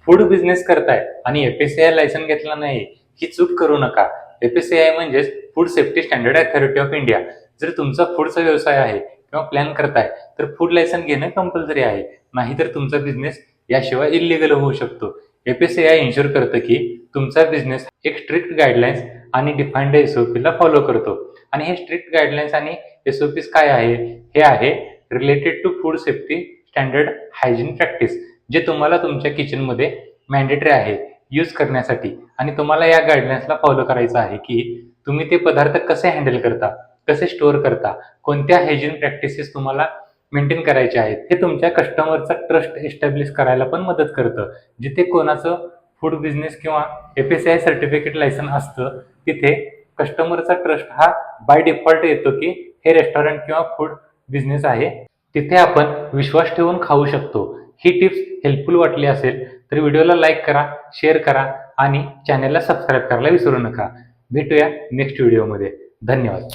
Food business करताय आणि FSSAI licence घेतला नाही ही चूक करू नका. FSSAI म्हणजेच food safety standard authority of India. जर तुमचा फूडचा व्यवसाय आहे किंवा प्लॅन करताय तर फूड लायसन घेणं कंपल्सरी आहे, नाहीतर तुमचा बिझनेस याशिवाय इल्लीगल होऊ शकतो. FSSAI इन्शुअर करतं की तुमचा बिझनेस एक स्ट्रिक्ट गाईडलाईन्स आणि डिफाईन्ड SOP ला फॉलो करतो. आणि हे स्ट्रिक्ट गाईडलाईन्स आणि SOPs काय आहे? हे आहे related to food safety standard hygiene practice, जे तुम्हाला तुमच्या किचनमध्ये मॅन्डेटरी आहे यूज करण्यासाठी. आणि तुम्हाला या गाईडलाईन्सला फॉलो करायचं आहे की तुम्ही ते पदार्थ कसे हँडल करता, कसे स्टोअर करता, कोणत्या हायजीन प्रॅक्टिसेस तुम्हाला मेंटेन करायचे आहेत. हे तुमच्या कस्टमरचा ट्रस्ट एस्टॅब्लिश करायला पण मदत करतं. जिथे कोणाचं फूड बिझनेस किंवा FSSAI सर्टिफिकेट लायसन असतं तिथे कस्टमरचा ट्रस्ट हा बाय डिफॉल्ट येतो की हे रेस्टॉरंट किंवा फूड बिझनेस आहे, तिथे आपण विश्वास ठेवून खाऊ शकतो. ही टिप्स हेल्पफुल वाटली असेल तर व्हिडिओला लाईक करा, शेअर करा आणि चॅनलला सबस्क्राईब करायला विसरू नका. भेटूया नेक्स्ट व्हिडिओमध्ये. धन्यवाद.